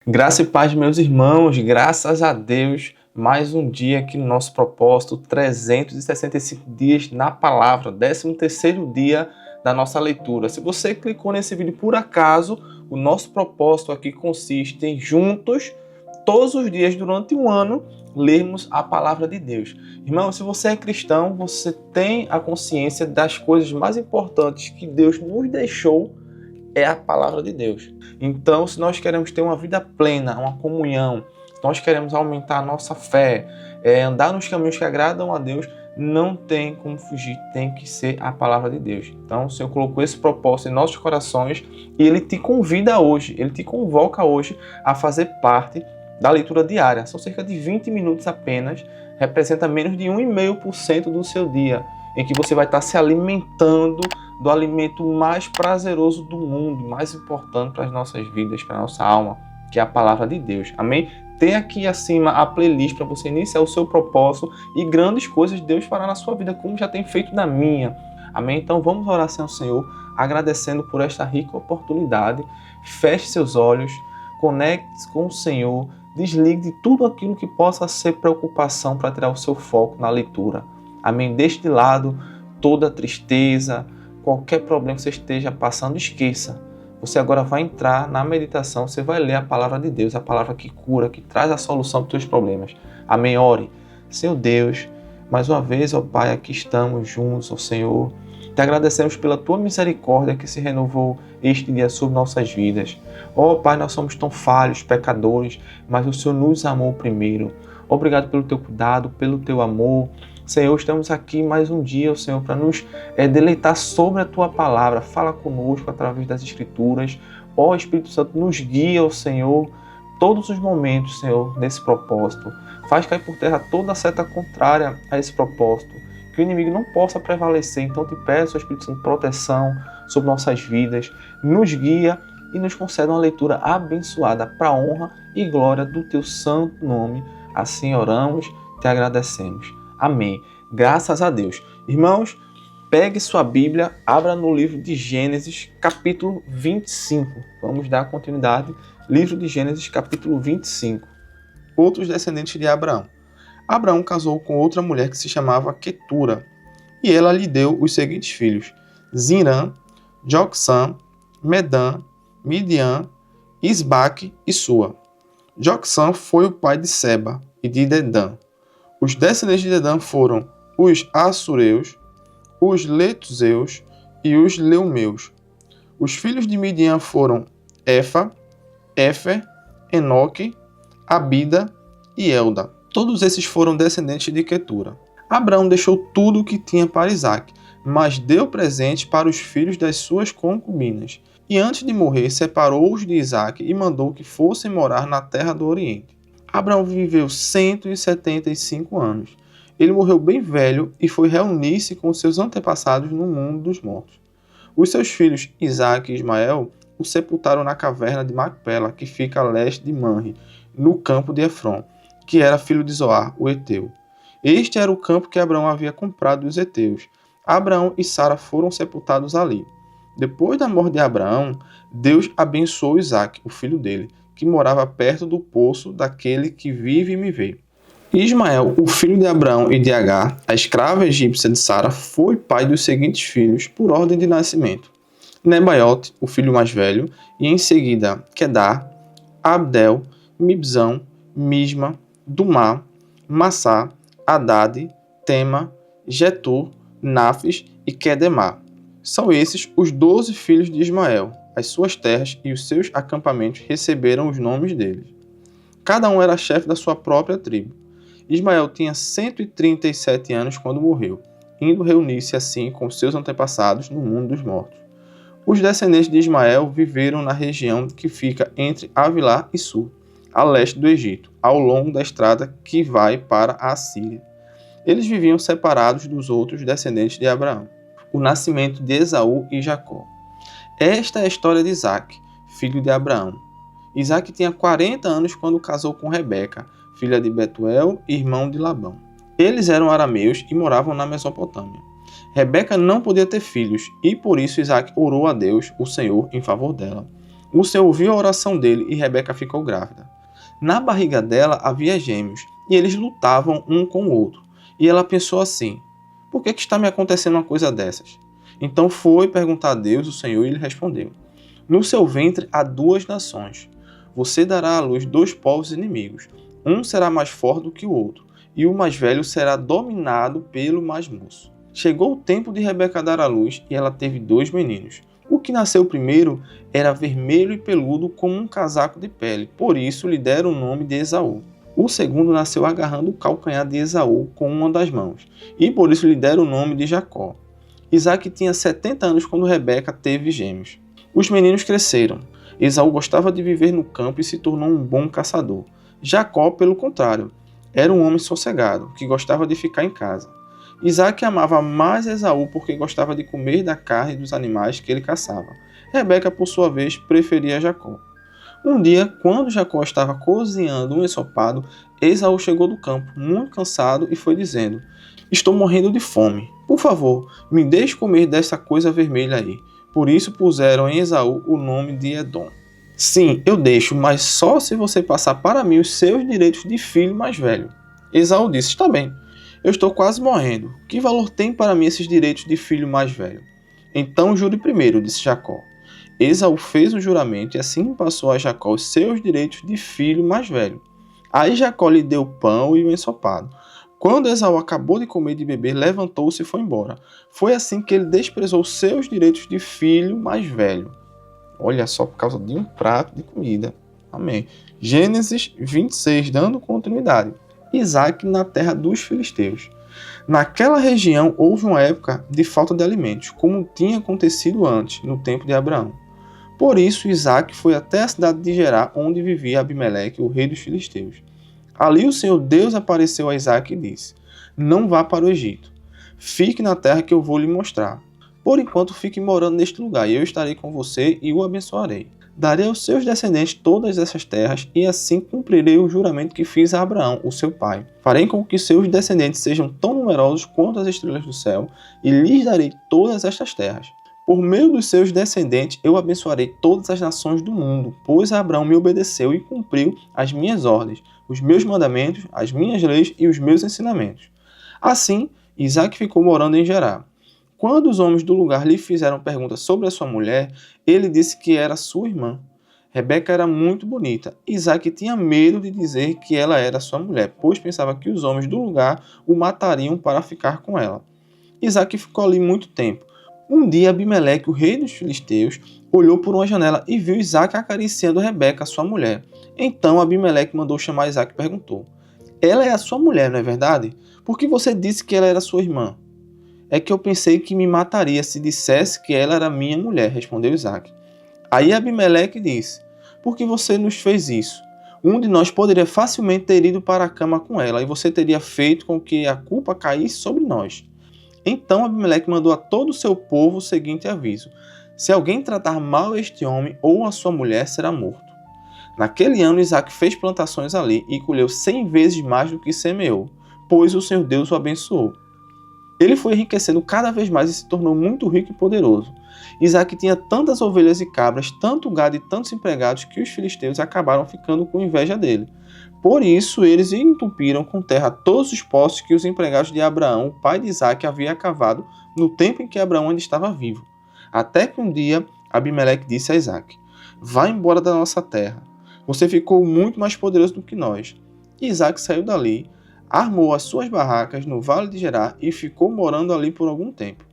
Graça e paz, meus irmãos, graças a Deus, mais um dia aqui no nosso propósito, 365 dias na palavra, 13º dia da nossa leitura. Se você clicou nesse vídeo por acaso, o nosso propósito aqui consiste em juntos, todos os dias durante um ano, lermos a palavra de Deus. Irmão, se você é cristão, você tem a consciência das coisas mais importantes que Deus nos deixou é a palavra de Deus. Então, se nós queremos ter uma vida plena, uma comunhão, se nós queremos aumentar a nossa fé, andar nos caminhos que agradam a Deus, não tem como fugir, tem que ser a palavra de Deus. Então, o Senhor colocou esse propósito em nossos corações e Ele te convida hoje, Ele te convoca hoje a fazer parte da leitura diária. São cerca de 20 minutos apenas, representa menos de 1,5% do seu dia, em que você vai estar se alimentando do alimento mais prazeroso do mundo, mais importante para as nossas vidas, para a nossa alma, que é a palavra de Deus. Amém? Tem aqui acima a playlist para você iniciar o seu propósito e grandes coisas Deus fará na sua vida, como já tem feito na minha. Amém? Então vamos orar sem o Senhor, agradecendo por esta rica oportunidade. Feche seus olhos, conecte-se com o Senhor, desligue de tudo aquilo que possa ser preocupação para tirar o seu foco na leitura. Amém? Deixe de lado toda tristeza, qualquer problema que você esteja passando, esqueça. Você agora vai entrar na meditação, você vai ler a palavra de Deus, a palavra que cura, que traz a solução para os seus problemas. Amém? Ore. Senhor Deus, mais uma vez, ó Pai, aqui estamos juntos, ó Senhor. Te agradecemos pela Tua misericórdia que se renovou este dia sobre nossas vidas. Ó Pai, nós somos tão falhos, pecadores, mas o Senhor nos amou primeiro. Obrigado pelo Teu cuidado, pelo Teu amor. Senhor, estamos aqui mais um dia, Senhor, para nos deleitar sobre a Tua palavra. Fala conosco através das Escrituras. Ó Espírito Santo, nos guia, ó Senhor, todos os momentos, Senhor, nesse propósito. Faz cair por terra toda a seta contrária a esse propósito. Que o inimigo não possa prevalecer. Então te peço, ó Espírito Santo, proteção sobre nossas vidas. Nos guia e nos concede uma leitura abençoada para a honra e glória do Teu santo nome. Assim oramos, te agradecemos. Amém. Graças a Deus. Irmãos, pegue sua Bíblia, abra no livro de Gênesis, capítulo 25. Vamos dar continuidade. Livro de Gênesis, capítulo 25. Outros descendentes de Abraão. Abraão casou com outra mulher que se chamava Quetura, e ela lhe deu os seguintes filhos: Zimrã, Jocsã, Medã, Midian, Isbaque e Sua. Jocsã foi o pai de Seba e de Dedã. Os descendentes de Dedã foram os Assureus, os Letuseus e os Leumeus. Os filhos de Midian foram Efa, Éfer, Enoque, Abida e Elda. Todos esses foram descendentes de Quetura. Abraão deixou tudo o que tinha para Isaque, mas deu presente para os filhos das suas concubinas. E antes de morrer, separou-os de Isaque e mandou que fossem morar na terra do Oriente. Abraão viveu 175 anos. Ele morreu bem velho e foi reunir-se com seus antepassados no mundo dos mortos. Os seus filhos Isaque e Ismael o sepultaram na caverna de Macpela, que fica a leste de Manre, no campo de Efron, que era filho de Zoar, o Eteu. Este era o campo que Abraão havia comprado dos Eteus. Abraão e Sara foram sepultados ali. Depois da morte de Abraão, Deus abençoou Isaque, o filho dele, que morava perto do poço daquele que vive e me vê. Ismael, o filho de Abraão e de Agar, a escrava egípcia de Sara, foi pai dos seguintes filhos por ordem de nascimento: Nebaiote, o filho mais velho, e em seguida Quedar, Abdel, Mibzão, Misma, Dumá, Massá, Haddad, Tema, Getur, Nafis e Quedemá. São esses os 12 filhos de Ismael. As suas terras e os seus acampamentos receberam os nomes deles. Cada um era chefe da sua própria tribo. Ismael tinha 137 anos quando morreu, indo reunir-se assim com seus antepassados no mundo dos mortos. Os descendentes de Ismael viveram na região que fica entre Avilá e Sur, a leste do Egito, ao longo da estrada que vai para a Assíria. Eles viviam separados dos outros descendentes de Abraão. O nascimento de Esaú e Jacó. Esta é a história de Isaque, filho de Abraão. Isaque tinha 40 anos quando casou com Rebeca, filha de Betuel e irmão de Labão. Eles eram arameus e moravam na Mesopotâmia. Rebeca não podia ter filhos e por isso Isaque orou a Deus, o Senhor, em favor dela. O Senhor ouviu a oração dele e Rebeca ficou grávida. Na barriga dela havia gêmeos, e eles lutavam um com o outro. E ela pensou assim: por que está me acontecendo uma coisa dessas? Então foi perguntar a Deus, o Senhor, e ele respondeu: no seu ventre há duas nações. Você dará à luz dois povos inimigos. Um será mais forte do que o outro, e o mais velho será dominado pelo mais moço. Chegou o tempo de Rebeca dar à luz, e ela teve dois meninos. O que nasceu primeiro era vermelho e peludo como um casaco de pele, por isso lhe deram o nome de Esaú. O segundo nasceu agarrando o calcanhar de Esaú com uma das mãos, e por isso lhe deram o nome de Jacó. Isaac tinha 70 anos quando Rebeca teve gêmeos. Os meninos cresceram. Esaú gostava de viver no campo e se tornou um bom caçador. Jacó, pelo contrário, era um homem sossegado, que gostava de ficar em casa. Isaac amava mais Esaú porque gostava de comer da carne dos animais que ele caçava. Rebeca, por sua vez, preferia Jacó. Um dia, quando Jacó estava cozinhando um ensopado, Esaú chegou do campo, muito cansado, e foi dizendo: estou morrendo de fome. Por favor, me deixe comer dessa coisa vermelha aí. Por isso puseram em Esaú o nome de Edom. Sim, eu deixo, mas só se você passar para mim os seus direitos de filho mais velho. Esaú disse: está bem, eu estou quase morrendo. Que valor tem para mim esses direitos de filho mais velho? Então jure primeiro, disse Jacó. Esaú fez um juramento e assim passou a Jacó os seus direitos de filho mais velho. Aí Jacó lhe deu o pão e o ensopado. Quando Esaú acabou de comer e de beber, levantou-se e foi embora. Foi assim que ele desprezou seus direitos de filho mais velho. Olha só, por causa de um prato de comida. Amém. Gênesis 26, dando continuidade. Isaac na terra dos filisteus. Naquela região houve uma época de falta de alimentos, como tinha acontecido antes, no tempo de Abraão. Por isso Isaac foi até a cidade de Gerar, onde vivia Abimeleque, o rei dos filisteus. Ali o Senhor Deus apareceu a Isaac e disse: não vá para o Egito. Fique na terra que eu vou lhe mostrar. Por enquanto fique morando neste lugar, e eu estarei com você e o abençoarei. Darei aos seus descendentes todas essas terras, e assim cumprirei o juramento que fiz a Abraão, o seu pai. Farei com que seus descendentes sejam tão numerosos quanto as estrelas do céu, e lhes darei todas estas terras. Por meio dos seus descendentes eu abençoarei todas as nações do mundo, pois Abraão me obedeceu e cumpriu as minhas ordens, os meus mandamentos, as minhas leis e os meus ensinamentos. Assim, Isaac ficou morando em Gerar. Quando os homens do lugar lhe fizeram perguntas sobre a sua mulher, ele disse que era sua irmã. Rebeca era muito bonita. Isaac tinha medo de dizer que ela era sua mulher, pois pensava que os homens do lugar o matariam para ficar com ela. Isaac ficou ali muito tempo. Um dia Abimeleque, o rei dos filisteus, olhou por uma janela e viu Isaac acariciando Rebeca, sua mulher. Então Abimeleque mandou chamar Isaac e perguntou: ela é a sua mulher, não é verdade? Por que você disse que ela era sua irmã? É que eu pensei que me mataria se dissesse que ela era minha mulher, respondeu Isaac. Aí Abimeleque disse: por que você nos fez isso? Um de nós poderia facilmente ter ido para a cama com ela, e você teria feito com que a culpa caísse sobre nós. Então Abimeleque mandou a todo o seu povo o seguinte aviso: se alguém tratar mal este homem ou a sua mulher, será morto. Naquele ano Isaac fez plantações ali e colheu 100 vezes mais do que semeou, pois o Senhor Deus o abençoou. Ele foi enriquecendo cada vez mais e se tornou muito rico e poderoso. Isaac tinha tantas ovelhas e cabras, tanto gado e tantos empregados que os filisteus acabaram ficando com inveja dele. Por isso, eles entupiram com terra todos os poços que os empregados de Abraão, o pai de Isaac, havia cavado no tempo em que Abraão ainda estava vivo. Até que um dia, Abimeleque disse a Isaac: vá embora da nossa terra. Você ficou muito mais poderoso do que nós. E Isaac saiu dali, armou as suas barracas no vale de Gerar e ficou morando ali por algum tempo.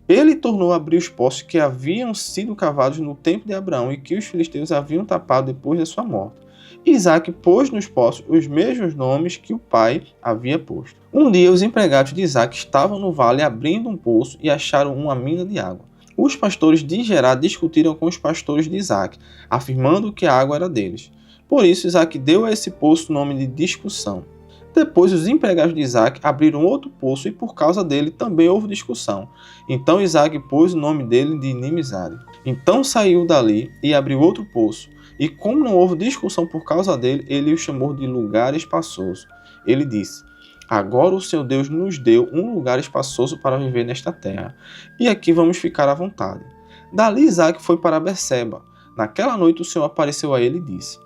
Ele tornou a abrir os poços que haviam sido cavados no tempo de Abraão e que os filisteus haviam tapado depois da sua morte. Isaac pôs nos poços os mesmos nomes que o pai havia posto. Um dia os empregados de Isaac estavam no vale abrindo um poço e acharam uma mina de água. Os pastores de Gerar discutiram com os pastores de Isaac, afirmando que a água era deles. Por isso Isaac deu a esse poço o nome de discussão. Depois os empregados de Isaac abriram outro poço e por causa dele também houve discussão. Então Isaac pôs o nome dele de inimizade. Então saiu dali e abriu outro poço. E como não houve discussão por causa dele, ele o chamou de lugar espaçoso. Ele disse: agora o Senhor Deus nos deu um lugar espaçoso para viver nesta terra, e aqui vamos ficar à vontade. Dali Isaac foi para Berseba. Naquela noite o Senhor apareceu a ele e disse: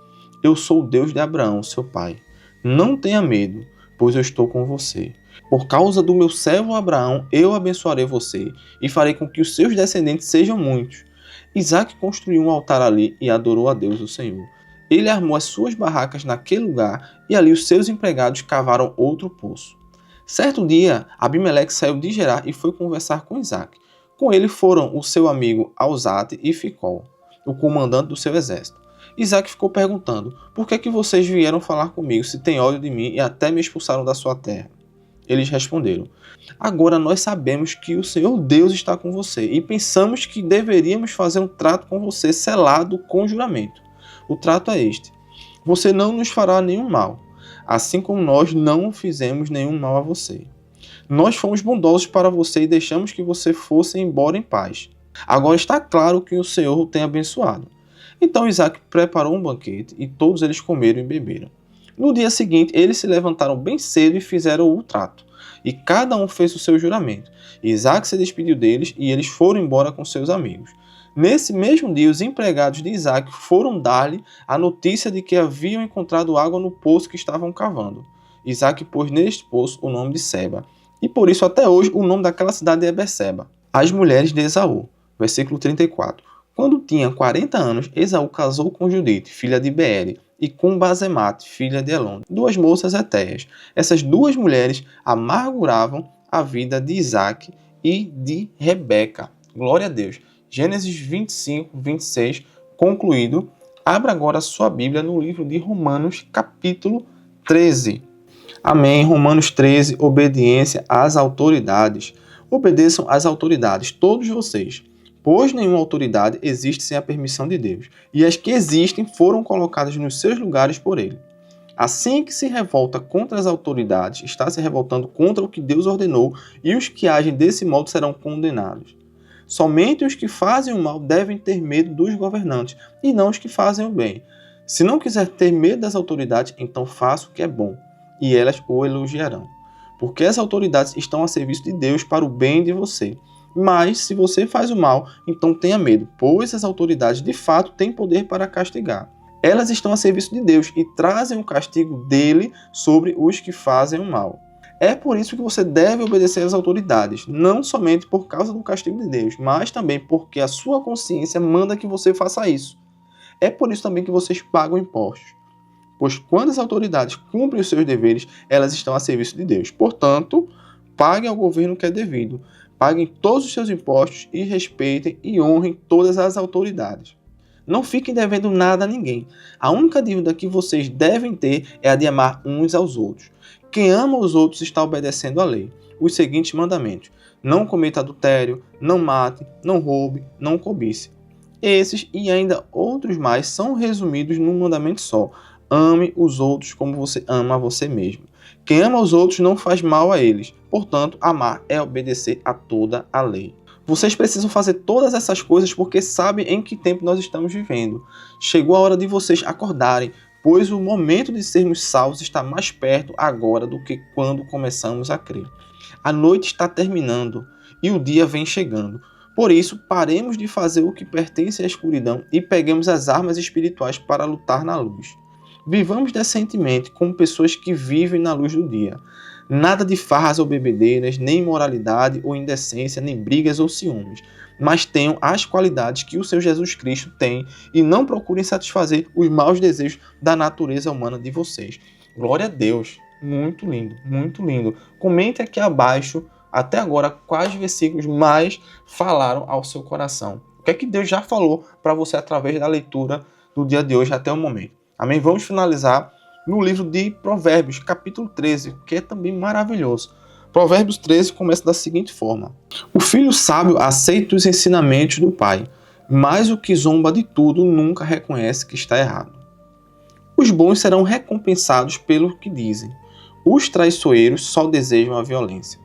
Eu sou o Deus de Abraão, seu pai. Não tenha medo, pois eu estou com você. Por causa do meu servo Abraão, eu abençoarei você e farei com que os seus descendentes sejam muitos. Isaac construiu um altar ali e adorou a Deus, o Senhor. Ele armou as suas barracas naquele lugar e ali os seus empregados cavaram outro poço. Certo dia, Abimeleque saiu de Gerar e foi conversar com Isaac. Com ele foram o seu amigo Alzate e Ficol, o comandante do seu exército. Isaac ficou perguntando: Por que é que vocês vieram falar comigo se têm ódio de mim e até me expulsaram da sua terra? Eles responderam: Agora nós sabemos que o Senhor Deus está com você e pensamos que deveríamos fazer um trato com você selado com juramento. O trato é este: você não nos fará nenhum mal, assim como nós não fizemos nenhum mal a você. Nós fomos bondosos para você e deixamos que você fosse embora em paz. Agora está claro que o Senhor o tem abençoado. Então Isaac preparou um banquete e todos eles comeram e beberam. No dia seguinte, eles se levantaram bem cedo e fizeram o trato. E cada um fez o seu juramento. Isaac se despediu deles e eles foram embora com seus amigos. Nesse mesmo dia, os empregados de Isaac foram dar-lhe a notícia de que haviam encontrado água no poço que estavam cavando. Isaac pôs neste poço o nome de Seba. E por isso até hoje o nome daquela cidade é Berseba. As mulheres de Esaú. Versículo 34. Quando tinha 40 anos, Esaú casou com Judite, filha de Beere, e com Basemate, filha de Elon, duas moças hetéias. Essas duas mulheres amarguravam a vida de Isaac e de Rebeca. Glória a Deus. Gênesis 25, 26, concluído. Abra agora a sua Bíblia no livro de Romanos, capítulo 13. Amém. Romanos 13, obediência às autoridades. Obedeçam às autoridades, todos vocês, pois nenhuma autoridade existe sem a permissão de Deus, e as que existem foram colocadas nos seus lugares por ele. Assim que se revolta contra as autoridades, está se revoltando contra o que Deus ordenou, e os que agem desse modo serão condenados. Somente os que fazem o mal devem ter medo dos governantes, e não os que fazem o bem. Se não quiser ter medo das autoridades, então faça o que é bom, e elas o elogiarão. Porque as autoridades estão a serviço de Deus para o bem de você. Mas, se você faz o mal, então tenha medo, pois as autoridades de fato têm poder para castigar. Elas estão a serviço de Deus e trazem o castigo dele sobre os que fazem o mal. É por isso que você deve obedecer às autoridades, não somente por causa do castigo de Deus, mas também porque a sua consciência manda que você faça isso. É por isso também que vocês pagam impostos. Pois quando as autoridades cumprem os seus deveres, elas estão a serviço de Deus. Portanto, paguem ao governo o que é devido. Paguem todos os seus impostos e respeitem e honrem todas as autoridades. Não fiquem devendo nada a ninguém. A única dívida que vocês devem ter é a de amar uns aos outros. Quem ama os outros está obedecendo à lei. Os seguintes mandamentos: não cometa adultério, não mate, não roube, não cobice. Esses e ainda outros mais são resumidos num mandamento só: ame os outros como você ama a você mesmo. Quem ama os outros não faz mal a eles. Portanto, amar é obedecer a toda a lei. Vocês precisam fazer todas essas coisas porque sabem em que tempo nós estamos vivendo. Chegou a hora de vocês acordarem, pois o momento de sermos salvos está mais perto agora do que quando começamos a crer. A noite está terminando e o dia vem chegando. Por isso, paremos de fazer o que pertence à escuridão e peguemos as armas espirituais para lutar na luz. Vivamos decentemente como pessoas que vivem na luz do dia. Nada de farras ou bebedeiras, nem imoralidade ou indecência, nem brigas ou ciúmes. Mas tenham as qualidades que o seu Jesus Cristo tem e não procurem satisfazer os maus desejos da natureza humana de vocês. Glória a Deus! Muito lindo, muito lindo. Comente aqui abaixo, até agora, quais versículos mais falaram ao seu coração. O que é que Deus já falou para você através da leitura do dia de hoje até o momento. Amém? Vamos finalizar no livro de Provérbios, capítulo 13, que é também maravilhoso. Provérbios 13 começa da seguinte forma: o filho sábio aceita os ensinamentos do pai, mas o que zomba de tudo nunca reconhece que está errado. Os bons serão recompensados pelo que dizem. Os traiçoeiros só desejam a violência.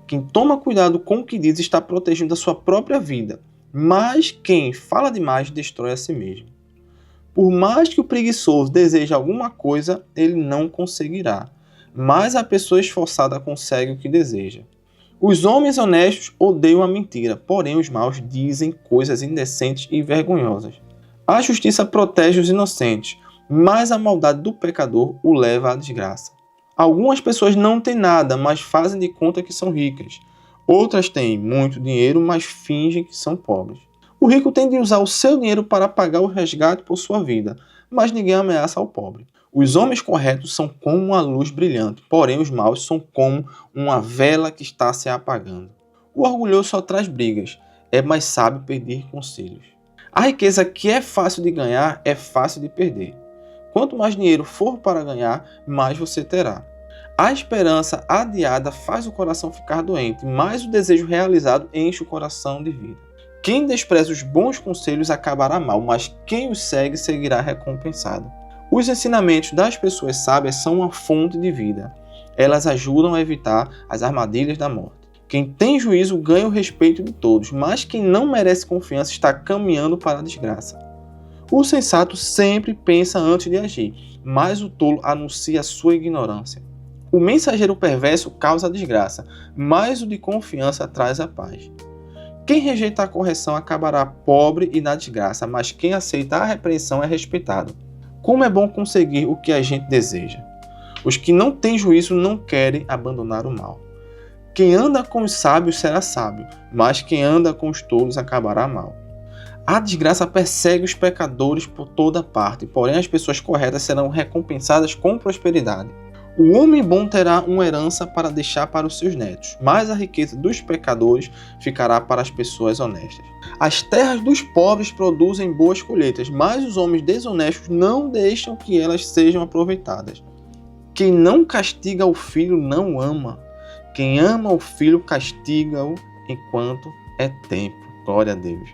Quem toma cuidado com o que diz está protegendo a sua própria vida, mas quem fala demais destrói a si mesmo. Por mais que o preguiçoso deseje alguma coisa, ele não conseguirá. Mas a pessoa esforçada consegue o que deseja. Os homens honestos odeiam a mentira, porém os maus dizem coisas indecentes e vergonhosas. A justiça protege os inocentes, mas a maldade do pecador o leva à desgraça. Algumas pessoas não têm nada, mas fazem de conta que são ricas. Outras têm muito dinheiro, mas fingem que são pobres. O rico tem de usar o seu dinheiro para pagar o resgate por sua vida, mas ninguém ameaça ao pobre. Os homens corretos são como uma luz brilhante, porém os maus são como uma vela que está se apagando. O orgulhoso só traz brigas, é mais sábio pedir conselhos. A riqueza que é fácil de ganhar é fácil de perder. Quanto mais dinheiro for para ganhar, mais você terá. A esperança adiada faz o coração ficar doente, mas o desejo realizado enche o coração de vida. Quem despreza os bons conselhos acabará mal, mas quem os segue seguirá recompensado. Os ensinamentos das pessoas sábias são uma fonte de vida. Elas ajudam a evitar as armadilhas da morte. Quem tem juízo ganha o respeito de todos, mas quem não merece confiança está caminhando para a desgraça. O sensato sempre pensa antes de agir, mas o tolo anuncia sua ignorância. O mensageiro perverso causa desgraça, mas o de confiança traz a paz. Quem rejeita a correção acabará pobre e na desgraça, mas quem aceita a repreensão é respeitado. Como é bom conseguir o que a gente deseja. Os que não têm juízo não querem abandonar o mal. Quem anda com os sábios será sábio, mas quem anda com os tolos acabará mal. A desgraça persegue os pecadores por toda parte, porém as pessoas corretas serão recompensadas com prosperidade. O homem bom terá uma herança para deixar para os seus netos, mas a riqueza dos pecadores ficará para as pessoas honestas. As terras dos pobres produzem boas colheitas, mas os homens desonestos não deixam que elas sejam aproveitadas. Quem não castiga o filho não ama. Quem ama o filho castiga-o enquanto é tempo. Glória a Deus.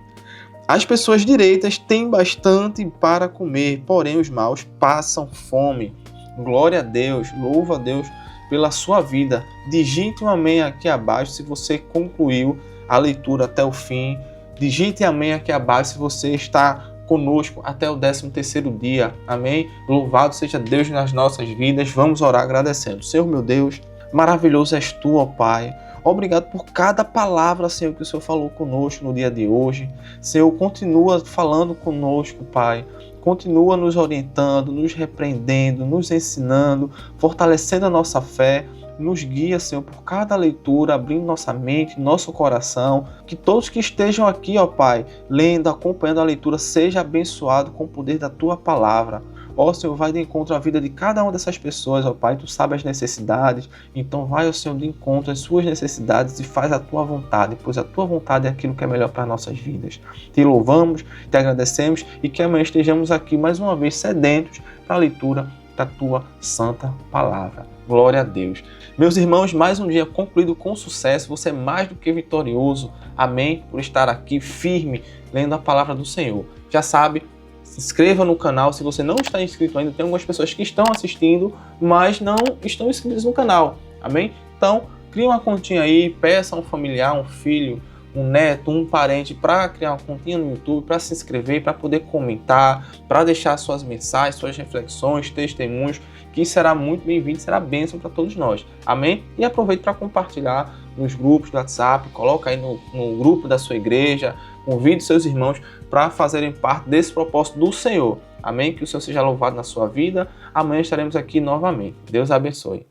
As pessoas direitas têm bastante para comer, porém os maus passam fome. Glória a Deus, louva a Deus pela sua vida. Digite um amém aqui abaixo se você concluiu a leitura até o fim. Digite amém aqui abaixo se você está conosco até o 13º dia. Amém? Louvado seja Deus nas nossas vidas. Vamos orar agradecendo. Senhor meu Deus, maravilhoso és tu, ó Pai. Obrigado por cada palavra, Senhor, que o Senhor falou conosco no dia de hoje. Senhor, continua falando conosco, Pai. Continua nos orientando, nos repreendendo, nos ensinando, fortalecendo a nossa fé. Nos guia, Senhor, por cada leitura, abrindo nossa mente, nosso coração. Que todos que estejam aqui, ó Pai, lendo, acompanhando a leitura, seja abençoado com o poder da Tua palavra. Ó Senhor, vai de encontro à vida de cada uma dessas pessoas, ó Pai, Tu sabes as necessidades, então vai, ó Senhor, de encontro às suas necessidades e faz a Tua vontade, pois a Tua vontade é aquilo que é melhor para as nossas vidas. Te louvamos, te agradecemos e que amanhã estejamos aqui mais uma vez sedentos para a leitura da Tua santa palavra. Glória a Deus. Meus irmãos, mais um dia concluído com sucesso, você é mais do que vitorioso. Amém? Por estar aqui firme, lendo a palavra do Senhor. Já sabe, se inscreva no canal se você não está inscrito ainda. Tem algumas pessoas que estão assistindo, mas não estão inscritas no canal. Amém? Então, crie uma continha aí, peça a um familiar, um filho, um neto, um parente para criar uma continha no YouTube, para se inscrever, para poder comentar, para deixar suas mensagens, suas reflexões, testemunhos, que será muito bem-vindo, será bênção para todos nós. Amém? E aproveite para compartilhar nos grupos do WhatsApp, coloca aí no grupo da sua igreja, convide seus irmãos para fazerem parte desse propósito do Senhor. Amém? Que o Senhor seja louvado na sua vida. Amanhã estaremos aqui novamente. Deus abençoe.